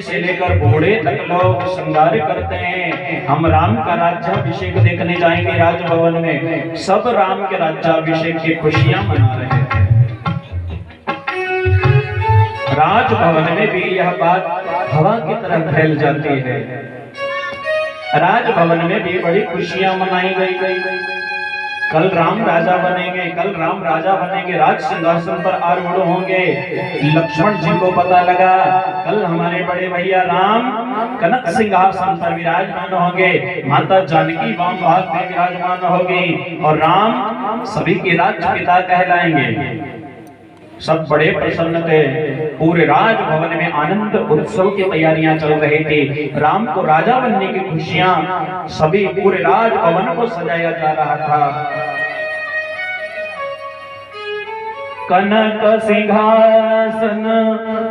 से लेकर बूढ़े तक लोग श्रृंगार करते हैं। हम राम का राज्याभिषेक देखने जाएंगे राजभवन में। सब राम के राज्याभिषेक की खुशियां मना रहे हैं। राजभवन में भी यह बात हवा की तरह फैल जाती है। राजभवन में भी बड़ी खुशियां मनाई गई। कल राम राजा बनेंगे, कल राम राजा बनेंगे, राज सिंहासन पर आरूढ़ होंगे। लक्ष्मण जी को पता लगा कल हमारे बड़े भैया राम कनक सिंहासन पर विराजमान होंगे, माता जानकी वाम भाग में विराजमान होगी और राम सभी के राज्य पिता कहलाएंगे। सब बड़े प्रसन्न थे। पूरे राजभवन में आनंद उत्सव की तैयारियां चल रही थी। राम को राजा बनने की खुशियां सभी पूरे राजभवन को सजाया जा रहा था। कनक सिंहासन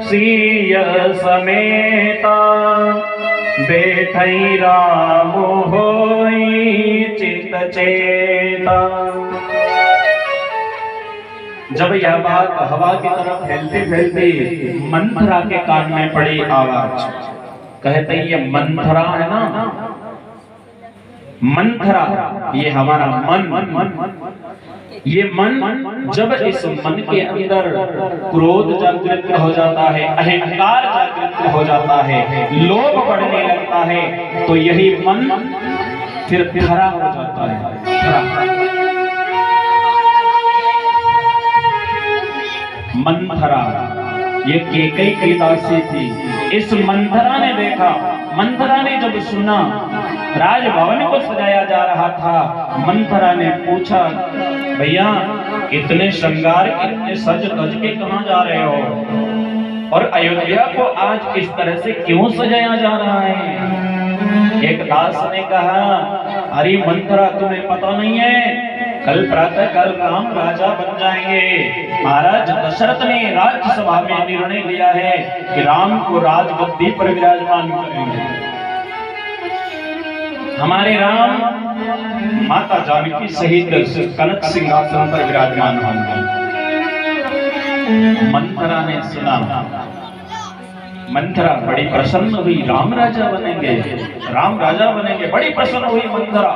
सिय समेता, बैठई राम होई चित चेता। जब यह बात हवा की तरफ फैलती फैलती मंथरा के कान में पड़ी आवाज। कहते ये मंथरा है ना, मंथरा ये हमारा मन। ये मन जब इस मन के अंदर क्रोध जागृत हो जाता है, अहंकार जागृत हो जाता है, लोभ बढ़ने लगता है, तो यही मन फिर थरा हो जाता है। मंथरा ये केकई की दासी थी। इस मंथरा ने देखा, मंथरा ने जब सुना राजभवन को सजाया जा रहा था, मंथरा ने पूछा भैया इतने श्रृंगार इतने सज धज के कहां जा रहे हो और अयोध्या को आज इस तरह से क्यों सजाया जा रहा है? एक दास ने कहा अरे मंथरा तुम्हें पता नहीं है, कल प्रातः कल राम राजा बन जाएंगे। महाराज दशरथ ने राज्यसभा में निर्णय लिया है कि राम को राजगद्दी पर विराजमान करेंगे। हमारे राम माता जानकी सहित कनक सिंहासन पर विराजमान होंगे। मंथरा ने सुना, मंथरा बड़ी प्रसन्न हुई, राम राजा बनेंगे, राम राजा बनेंगे, बड़ी प्रसन्न हुई मंथरा।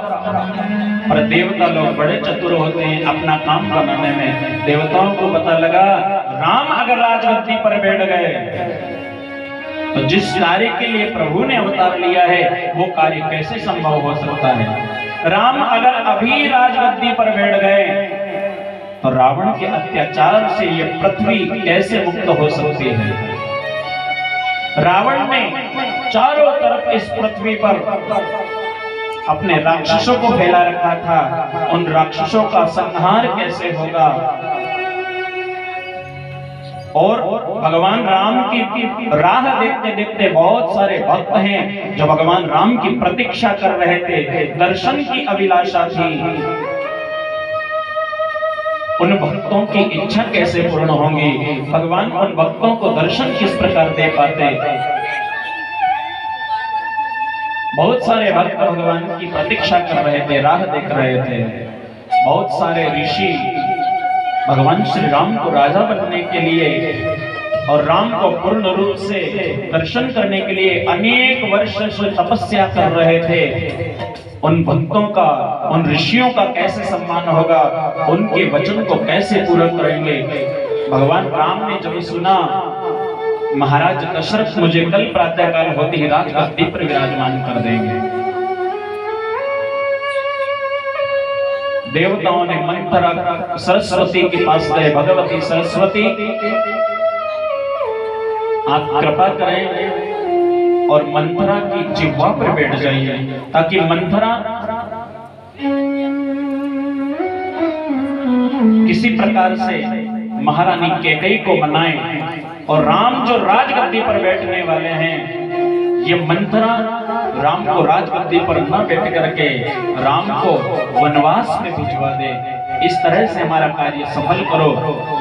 पर देवता लोग बड़े चतुर होते हैं अपना काम बनाने में। देवताओं को पता लगा राम अगर राजगद्दी पर बैठ गए तो जिस कार्य के लिए प्रभु ने अवतार लिया है वो कार्य कैसे संभव हो सकता है। राम अगर अभी राजगद्दी पर बैठ गए तो रावण के अत्याचार से ये पृथ्वी कैसे मुक्त हो सकती है। रावण ने चारों तरफ इस पृथ्वी पर अपने राक्षसों को फैला रखा था, उन राक्षसों का संहार कैसे होगा। और भगवान राम की राह देखते देखते बहुत सारे भक्त हैं जो भगवान राम की प्रतीक्षा कर रहे थे, दर्शन की अभिलाषा थी। उन भक्तों की इच्छा कैसे पूर्ण होंगी, भगवान उन भक्तों को दर्शन किस प्रकार दे पाते। बहुत सारे भक्त भगवान की प्रतीक्षा कर रहे थे, राह देख रहे थे। बहुत सारे ऋषि भगवान श्री राम को राजा बनने के लिए और राम को पूर्ण रूप से दर्शन करने के लिए अनेक वर्ष से तपस्या कर रहे थे। उन भक्तों का, उन ऋषियों का कैसे सम्मान होगा, उनके वचन को कैसे पूरा करेंगे। भगवान राम ने जब सुना महाराज दशरथ मुझे कल प्रातःकाल होते ही राजगद्दी पर विराजमान कर देंगे। देवताओं ने मंथरा सरस्वती के पास गए, भगवती सरस्वती आप कृपा करें और मंथरा की जिह्वा पर बैठ जाइए ताकि मंथरा किसी प्रकार से महारानी कैकेयी को मनाए और राम जो राजगद्दी पर बैठने वाले हैं, ये मंथरा राम को राजगद्दी पर न बैठ करके राम को वनवास में भिजवा दे। इस तरह से हमारा कार्य सफल करो।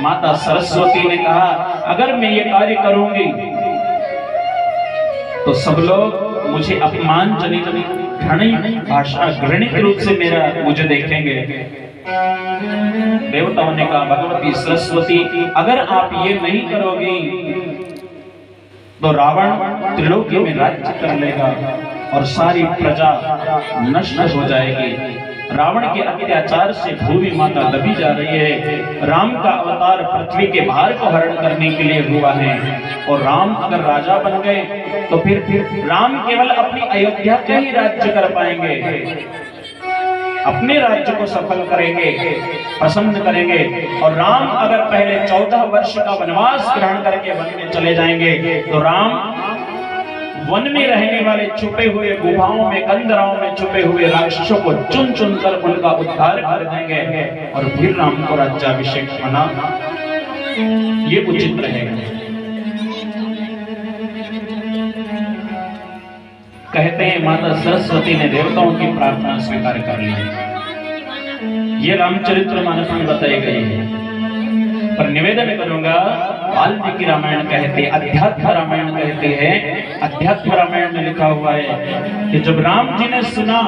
माता सरस्वती ने कहा अगर मैं ये कार्य करूंगी तो सब लोग मुझे अपमानजनित भाषा घृणित रूप से मुझे देखेंगे। देवताओं ने कहा भगवती सरस्वती अगर आप ये नहीं करोगी तो रावण त्रिलोकी में राज्य कर लेगा और सारी प्रजा नष्ट हो जाएगी। रावण के अत्याचार से भूमि माता दबी जा रही है। राम का अवतार पृथ्वी के भार को हरण करने के लिए हुआ है और राम अगर राजा बन गए तो फिर राम केवल अपनी अयोध्या का ही राज्य कर पाएंगे, अपने राज्य को सफल करेंगे, प्रसन्न करेंगे। और राम अगर पहले 14 वर्ष का वनवास ग्रहण करके वन में चले जाएंगे तो राम वन में रहने वाले छुपे हुए गुफाओं में, कंदराओं में छुपे हुए राक्षसों को चुन चुन कर उनका उद्धार कर देंगे और फिर राम को राज्याभिषेक होना ये उचित रहेगा। कहते हैं माता सरस्वती ने देवताओं की प्रार्थना स्वीकार कर ली। ये रामचरितमानस में बताई गई है। पर निवेदन करूंगा, वाल्मीकि रामायण कहते, अध्यात्म रामायण कहते हैं। अध्यात्म रामायण में लिखा हुआ है कि जब राम जी ने सुना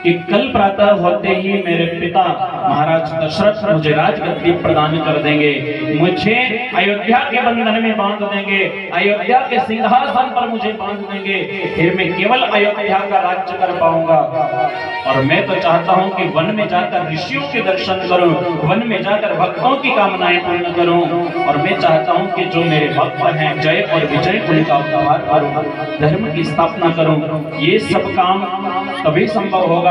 कि कल प्रातः होते ही मेरे पिता महाराज दशरथ मुझे राजगद्दी प्रदान कर देंगे, मुझे अयोध्या के बंधन में बांध देंगे, अयोध्या के सिंहासन पर मुझे बांध देंगे, फिर मैं केवल अयोध्या का राज्य कर पाऊंगा। और मैं तो चाहता हूं कि वन में जाकर ऋषियों के दर्शन करूं, वन में जाकर भक्तों की कामनाएं पूर्ण करूं, और मैं चाहता हूं कि जो मेरे भक्त हैं जय और विजय का उपहार करूं, धर्म की स्थापना करूं। ये सब काम तभी संभव होगा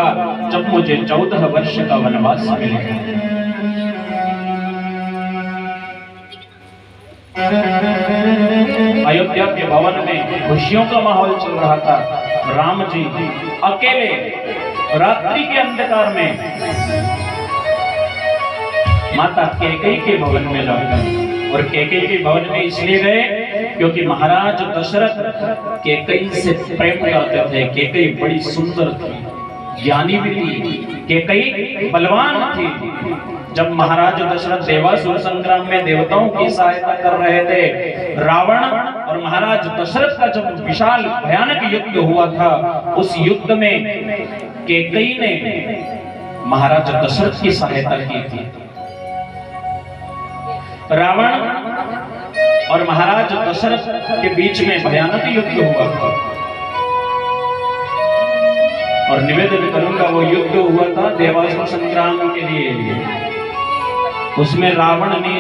जब मुझे 14 वर्ष का वनवास मिलेगा। अयोध्या के भवन में खुशियों का माहौल चल रहा था। राम जी अकेले रात्रि के अंधकार में माता कैकेयी के भवन में जाकर, और कैकेयी के भवन में इसलिए गए क्योंकि महाराज दशरथ कैकेयी से प्रेम करते थे। कैकेयी बड़ी सुंदर थी, ज्ञानी भी थी, कैकेयी बलवान थी। जब महाराज दशरथ देवासुर संग्राम में देवताओं की सहायता कर रहे थे, रावण और महाराज दशरथ का जब विशाल भयानक युद्ध हुआ था, उस युद्ध में कैकेयी ने महाराज दशरथ की सहायता की थी। रावण और महाराज दशरथ के बीच में भयानक युद्ध हुआ था, और निवेदन करूंगा वो युद्ध हुआ था देवासुर संग्राम के लिए। उसमें रावण ने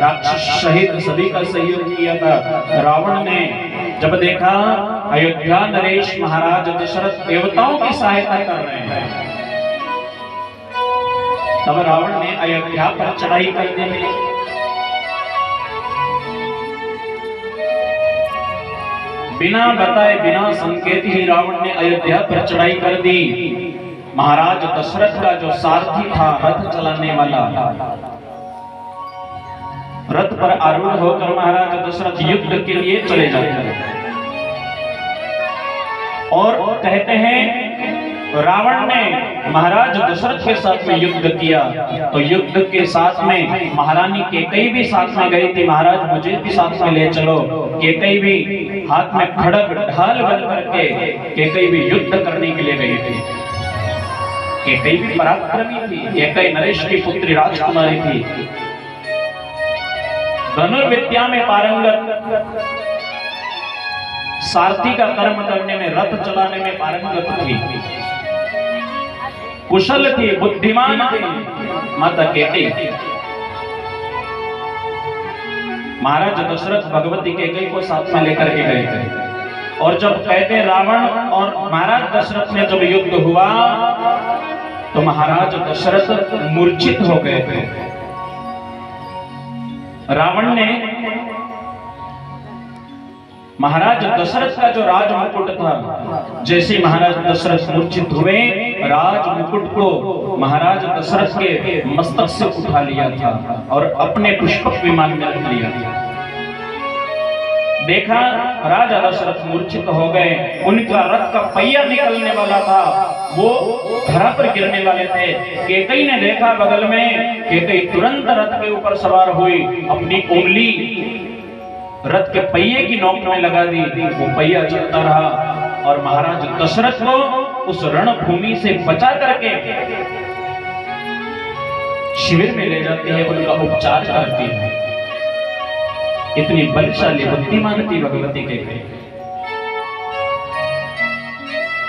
राक्षस सहित सभी का सहयोग किया था। रावण ने जब देखा अयोध्या नरेश महाराज दशरथ देवताओं की सहायता कर रहे हैं, तब रावण ने अयोध्या पर चढ़ाई कर दी। बिना बताए बिना संकेत ही रावण ने अयोध्या पर चढ़ाई कर दी। महाराज दशरथ का जो सारथी था, रथ चलाने वाला, रथ पर आरूढ़ होकर महाराज दशरथ युद्ध के लिए चले जाते हैं। और कहते हैं रावण ने महाराज दशरथ के साथ में युद्ध किया, तो युद्ध के साथ में महारानी कैकेयी भी साथ में गई थी। महाराज मुझे भी साथ में ले चलो। कैकेयी भी हाथ में खड़ग ढाल बन करके कैकेयी भी युद्ध करने के लिए गई थी। कैकेयी भी पराक्रमी थी। कैकेयी नरेश की पुत्री राजकुमारी थी, धनुर्विद्या में पारंगत, सारथी का कर्म करने में, रथ चलाने में पारंगत थी, कुशल थी, बुद्धिमान थी माता कैकेयी। महाराज दशरथ भगवती कैकेयी को साथ में लेकर के गए थे। और जब कहते रावण और महाराज दशरथ में जब युद्ध हुआ तो महाराज दशरथ मूर्छित हो गए थे। रावण ने महाराज दशरथ का जो राज मुकुट था, जैसे महाराज दशरथ मूर्छित हुए, राज मुकुट को महाराज दशरथ के मस्तक से उठा लिया था और अपने पुष्पक विमान में रख लिया था। देखा राजा दशरथ मूर्छित हो गए, उनका रथ का पहिया निकलने वाला था, वो धरा पर गिरने वाले थे। कैकेयी ने देखा बगल में, कैकेयी तुरंत रथ के ऊपर सवार हुई, अपनी उंगली रथ के पहिए की नोक में लगा दी। वो पहिया चलता रहा और महाराज दशरथ को उस रणभूमि से बचा करके शिविर में ले जाती है, उनका उपचार करती है। इतनी बलशाली बुद्धिमान थी भगवती के